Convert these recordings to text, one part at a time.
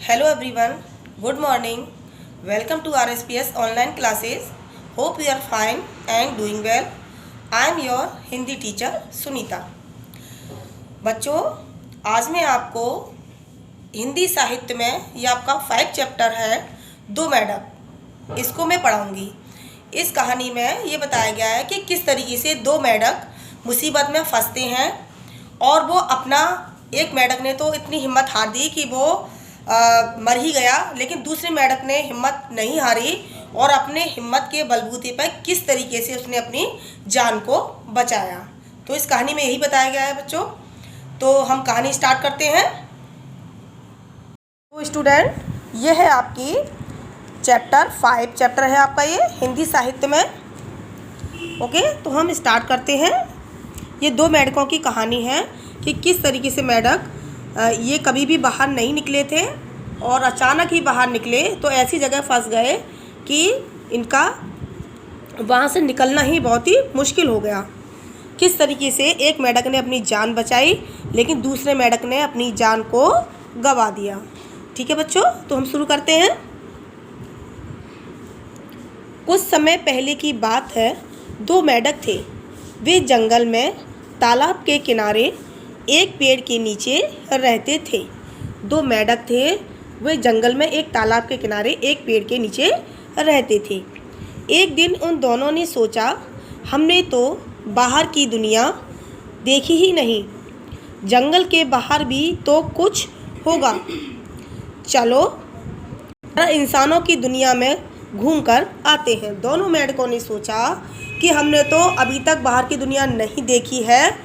Hello everyone, good morning. Welcome to RSPS online classes. Hope you are fine and doing well. I am your Hindi teacher Sunita. बच्चों, आज मैं आपको हिंदी साहित्य में ये आपका 5 चैप्टर है दो मेढक, इसको मैं पढ़ाऊँगी। इस कहानी में ये बताया गया है कि किस तरीके से दो मेढक मुसीबत में फंसते हैं और वो अपना एक मेढक ने तो इतनी हिम्मत हार दी कि वो मर ही गया, लेकिन दूसरे मेढक ने हिम्मत नहीं हारी और अपने हिम्मत के बलबूते पर किस तरीके से उसने अपनी जान को बचाया। तो इस कहानी में यही बताया गया है बच्चों। तो हम कहानी स्टार्ट करते हैं। तो स्टूडेंट, ये है आपकी चैप्टर 5 चैप्टर है आपका ये हिंदी साहित्य में। ओके, तो हम स्टार्ट करते हैं। ये दो मेढकों की कहानी है कि किस तरीके से मेढक ये कभी भी बाहर नहीं निकले थे और अचानक ही बाहर निकले तो ऐसी जगह फंस गए कि इनका वहाँ से निकलना ही बहुत ही मुश्किल हो गया। किस तरीके से एक मेढक ने अपनी जान बचाई लेकिन दूसरे मेढक ने अपनी जान को गंवा दिया। ठीक है बच्चों, तो हम शुरू करते हैं। कुछ समय पहले की बात है, दो मेढक थे। वे जंगल में तालाब के किनारे एक पेड़ के नीचे रहते थे। दो मेढक थे, वे जंगल में एक तालाब के किनारे एक पेड़ के नीचे रहते थे। एक दिन उन दोनों ने सोचा, हमने तो बाहर की दुनिया देखी ही नहीं, जंगल के बाहर भी तो कुछ होगा। चलो इंसानों की दुनिया में घूमकर आते हैं। दोनों मेढकों ने सोचा कि हमने तो अभी तक बाहर की दुनिया नहीं देखी है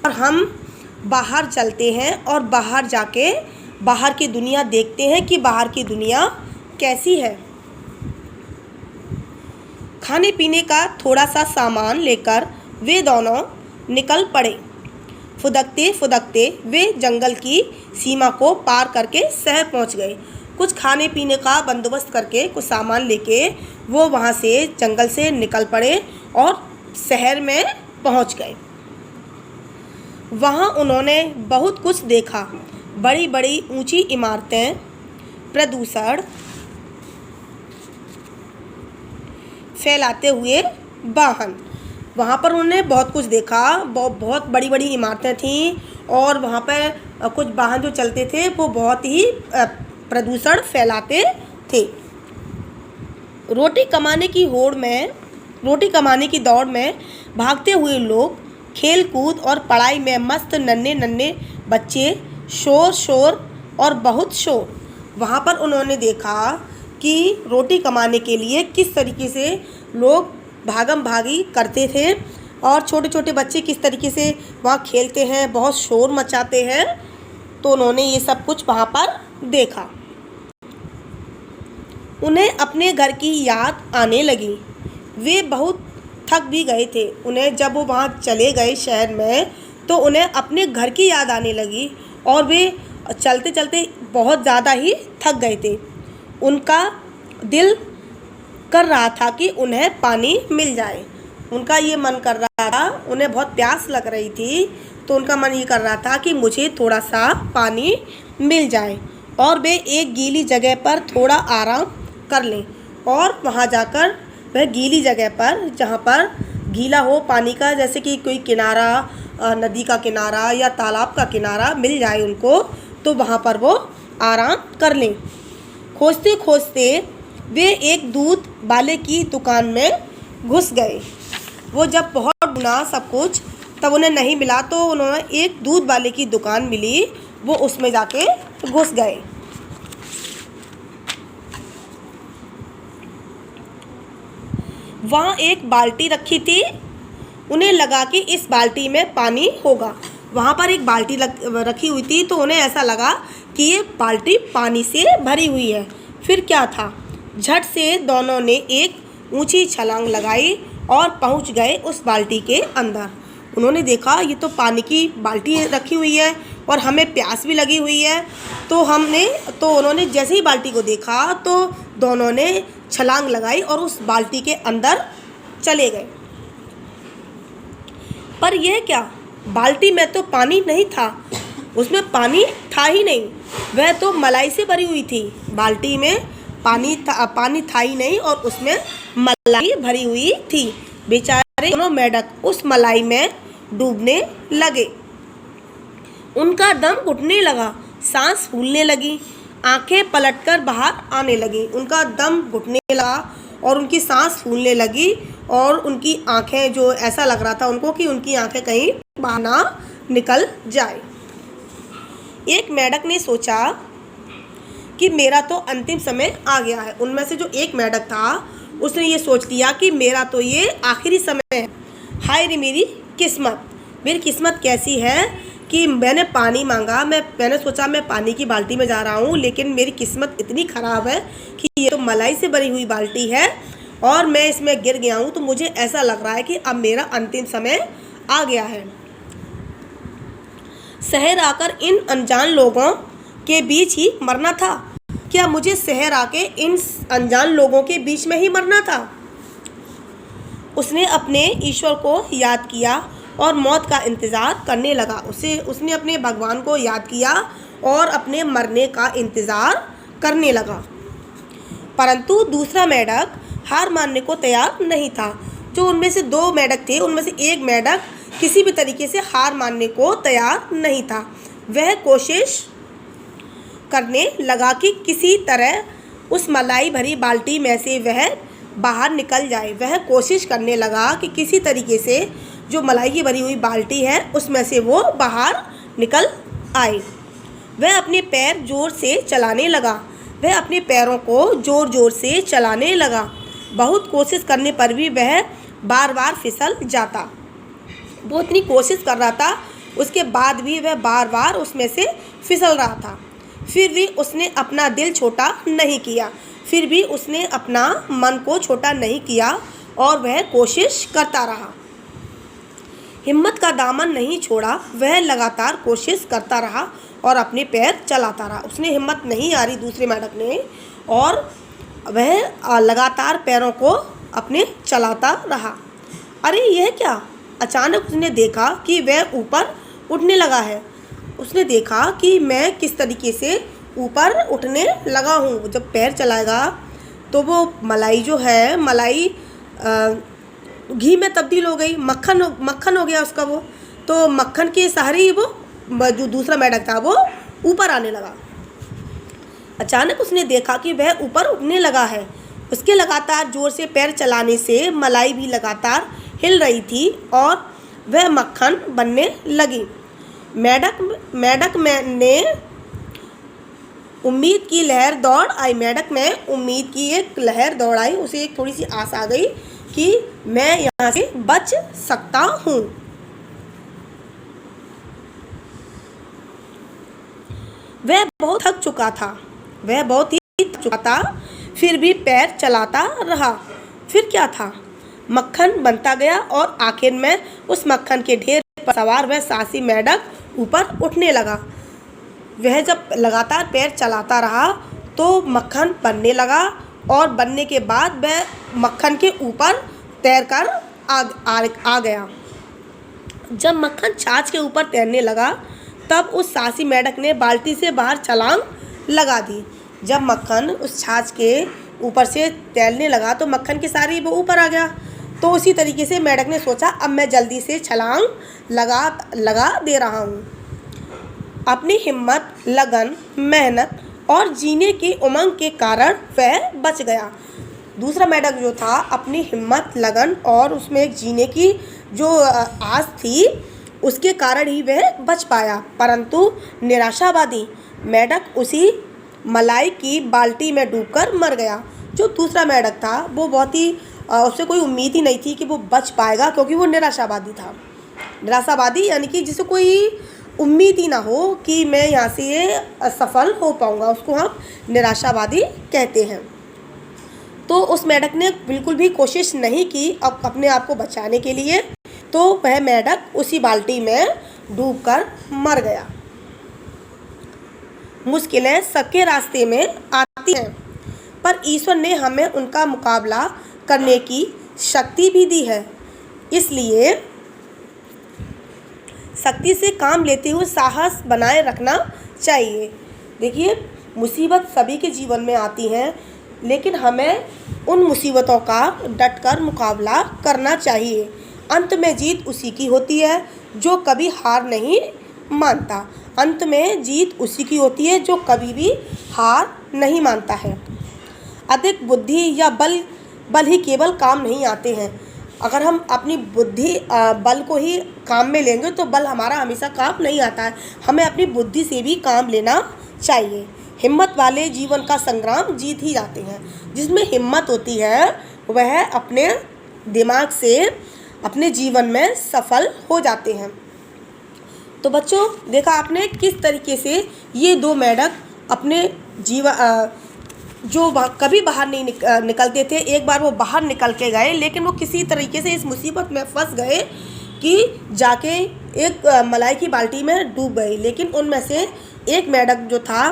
और हम बाहर चलते हैं और बाहर जाके बाहर की दुनिया देखते हैं कि बाहर की दुनिया कैसी है। खाने पीने का थोड़ा सा सामान लेकर वे दोनों निकल पड़े। फुदकते फुदकते वे जंगल की सीमा को पार करके शहर पहुंच गए। कुछ खाने पीने का बंदोबस्त करके, कुछ सामान लेके वो वहां से जंगल से निकल पड़े और शहर में पहुंच गए। वहाँ उन्होंने बहुत कुछ देखा। बड़ी बड़ी ऊंची इमारतें, प्रदूषण फैलाते हुए वाहन। वहाँ पर उन्होंने बहुत कुछ देखा। बहुत बड़ी बड़ी इमारतें थीं और वहाँ पर कुछ वाहन जो चलते थे वो बहुत ही प्रदूषण फैलाते थे। रोटी कमाने की दौड़ में भागते हुए लोग, खेल कूद और पढ़ाई में मस्त नन्हे नन्हे बच्चे, शोर और बहुत शोर। वहाँ पर उन्होंने देखा कि रोटी कमाने के लिए किस तरीके से लोग भागम भागी करते थे और छोटे छोटे बच्चे किस तरीके से वहाँ खेलते हैं, बहुत शोर मचाते हैं। तो उन्होंने ये सब कुछ वहाँ पर देखा। उन्हें अपने घर की याद आने लगी। वे बहुत थक भी गए थे। उन्हें जब वो वहाँ चले गए शहर में तो उन्हें अपने घर की याद आने लगी और वे चलते चलते बहुत ज़्यादा ही थक गए थे। उनका दिल कर रहा था कि उन्हें पानी मिल जाए। उनका ये मन कर रहा था, उन्हें बहुत प्यास लग रही थी, तो उनका मन ये कर रहा था कि मुझे थोड़ा सा पानी मिल जाए और वे एक गीली जगह पर थोड़ा आराम कर लें। और वहाँ जाकर वह गीली जगह पर, जहाँ पर गीला हो पानी का, जैसे कि कोई किनारा, नदी का किनारा या तालाब का किनारा मिल जाए उनको, तो वहाँ पर वो आराम कर लें। खोजते खोजते वे एक दूध वाले की दुकान में घुस गए। वो जब बहुत ढूंढा सब कुछ तब उन्हें नहीं मिला, तो उन्होंने एक दूध वाले की दुकान मिली, वो उसमें जाके घुस गए। वहाँ एक बाल्टी रखी थी। उन्हें लगा कि इस बाल्टी में पानी होगा। वहाँ पर एक बाल्टी रखी हुई थी तो उन्हें ऐसा लगा कि ये बाल्टी पानी से भरी हुई है। फिर क्या था, झट से दोनों ने एक ऊंची छलांग लगाई और पहुँच गए उस बाल्टी के अंदर। उन्होंने देखा ये तो पानी की बाल्टी रखी हुई है और हमें प्यास भी लगी हुई है। तो उन्होंने जैसे ही बाल्टी को देखा तो दोनों ने छलांग लगाई और उस बाल्टी के अंदर चले गए। पर यह क्या, बाल्टी में तो पानी नहीं था। उसमें पानी था ही नहीं, वह तो मलाई से भरी हुई थी। बाल्टी में पानी था ही नहीं और उसमें मलाई भरी हुई थी। बेचारे दोनों मेंढक उस मलाई में डूबने लगे। उनका दम घुटने लगा, सांस फूलने लगी, आंखें पलटकर बाहर आने लगी। उनका दम घुटने लगा और उनकी सांस फूलने लगी और उनकी आंखें, जो ऐसा लग रहा था उनको कि उनकी आंखें कहीं बाहर ना निकल जाए। एक मेंढक ने सोचा कि मेरा तो अंतिम समय आ गया है। उनमें से जो एक मेंढक था उसने ये सोच लिया कि मेरा तो ये आखिरी समय है। हाय रे मेरी किस्मत कैसी है कि मैंने पानी मांगा, मैंने सोचा मैं पानी की बाल्टी में जा रहा हूँ, लेकिन मेरी किस्मत इतनी ख़राब है कि ये तो मलाई से भरी हुई बाल्टी है और मैं इसमें गिर गया हूँ। तो मुझे ऐसा लग रहा है कि अब मेरा अंतिम समय आ गया है। शहर आकर इन अनजान लोगों के बीच ही मरना था। क्या मुझे शहर आके इन अनजान लोगों के बीच में ही मरना था? उसने अपने ईश्वर को याद किया और मौत का इंतज़ार करने लगा। उसने अपने भगवान को याद किया और अपने मरने का इंतज़ार करने लगा। परंतु दूसरा मेंढक हार मानने को तैयार नहीं था। जो उनमें से दो मेंढक थे, उनमें से एक मेंढक किसी भी तरीके से हार मानने को तैयार नहीं था। वह कोशिश करने लगा कि किसी तरह उस मलाई भरी बाल्टी में से वह बाहर निकल जाए। वह कोशिश करने लगा कि किसी तरीके से जो मलाई की भरी हुई बाल्टी है उसमें से वो बाहर निकल आए। वह अपने पैर जोर से चलाने लगा। वह अपने पैरों को ज़ोर ज़ोर से चलाने लगा। बहुत कोशिश करने पर भी वह बार बार फिसल जाता। वो इतनी कोशिश कर रहा था, उसके बाद भी वह बार बार उसमें से फिसल रहा था। फिर भी उसने अपना दिल छोटा नहीं किया, फिर भी उसने अपना मन को छोटा नहीं किया और वह कोशिश करता रहा। हिम्मत का दामन नहीं छोड़ा, वह लगातार कोशिश करता रहा और अपने पैर चलाता रहा। उसने हिम्मत नहीं हारी दूसरे मेंढक ने और वह लगातार पैरों को अपने चलाता रहा। अरे यह क्या? अचानक उसने देखा कि वह ऊपर उठने लगा है। उसने देखा कि मैं किस तरीके से ऊपर उठने लगा हूँ। जब पैर चलाएगा तो वो मलाई जो है, मलाई घी में तब्दील हो गई, मक्खन हो गया उसका। वो तो मक्खन के सहारे ही वो जो दूसरा मेंढक था वो ऊपर आने लगा। अचानक उसने देखा कि वह ऊपर उठने लगा है। उसके लगातार जोर से पैर चलाने से मलाई भी लगातार हिल रही थी और वह मक्खन बनने लगी। मेंढक ने उम्मीद की लहर दौड़ आई। मेंढक में उम्मीद की एक लहर दौड़ आई। उसे एक थोड़ी सी आस आ गई कि मैं यहाँ से बच सकता हूँ। वह बहुत थक चुका था, फिर भी पैर चलाता रहा। फिर क्या था? मक्खन बनता गया और आखिर में उस मक्खन के ढेर पर सवार वह साहसी मेंढक ऊपर उठने लगा। वह जब लगातार पैर चलाता रहा तो मक्खन बनने लगा और बनने के बाद वह मक्खन के ऊपर तैरकर आ गया। जब मक्खन छाछ के ऊपर तैरने लगा तब उस साहसी मेंढक ने बाल्टी से बाहर छलांग लगा दी। जब मक्खन उस छाछ के ऊपर से तैरने लगा तो मक्खन के सारे वो ऊपर आ गया। तो उसी तरीके से मेंढक ने सोचा, अब मैं जल्दी से छलांग लगा दे रहा हूँ। अपनी हिम्मत, लगन, मेहनत और जीने की उमंग के कारण वह बच गया। दूसरा मेंढक जो था, अपनी हिम्मत, लगन और उसमें एक जीने की जो आस थी उसके कारण ही वह बच पाया। परंतु निराशावादी मेंढक उसी मलाई की बाल्टी में डूबकर मर गया। जो दूसरा मेंढक था वो बहुत ही उससे कोई उम्मीद ही नहीं थी कि वो बच पाएगा, क्योंकि वो निराशावादी था। निराशावादी यानी कि जिसे कोई उम्मीद ही ना हो कि मैं यहाँ से सफल हो पाऊँगा, उसको हम निराशावादी कहते हैं। तो उस मेंढक ने बिल्कुल भी कोशिश नहीं की अपने आप को बचाने के लिए, तो वह मेंढक उसी बाल्टी में डूबकर मर गया। मुश्किलें सबके रास्ते में आती हैं, पर ईश्वर ने हमें उनका मुकाबला करने की शक्ति भी दी है। इसलिए सख्ती से काम लेते हुए साहस बनाए रखना चाहिए। देखिए, मुसीबत सभी के जीवन में आती हैं, लेकिन हमें उन मुसीबतों का डटकर मुकाबला करना चाहिए। अंत में जीत उसी की होती है जो कभी हार नहीं मानता। अंत में जीत उसी की होती है जो कभी भी हार नहीं मानता है। अधिक बुद्धि या बल ही केवल काम नहीं आते हैं। अगर हम अपनी बुद्धि बल को ही काम में लेंगे तो बल हमारा हमेशा काम नहीं आता है। हमें अपनी बुद्धि से भी काम लेना चाहिए। हिम्मत वाले जीवन का संग्राम जीत ही जाते हैं। जिसमें हिम्मत होती है वह अपने दिमाग से अपने जीवन में सफल हो जाते हैं। तो बच्चों, देखा आपने किस तरीके से ये दो मेंढक अपने जीवन जो कभी बाहर नहीं निकलते थे, एक बार वो बाहर निकल के गए, लेकिन वो किसी तरीके से इस मुसीबत में फंस गए कि जाके एक मलाई की बाल्टी में डूब गए। लेकिन उनमें से एक मेंढक जो था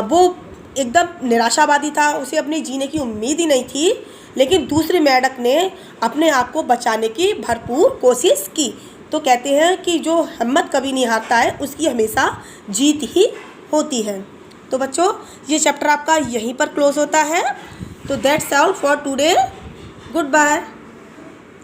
वो एकदम निराशावादी था, उसे अपने जीने की उम्मीद ही नहीं थी। लेकिन दूसरे मेंढक ने अपने आप को बचाने की भरपूर कोशिश की। तो कहते हैं कि जो हिम्मत कभी नहीं हारता है उसकी हमेशा जीत ही होती है। तो बच्चों, ये चैप्टर आपका यहीं पर क्लोज होता है। तो that's all for today. Good bye.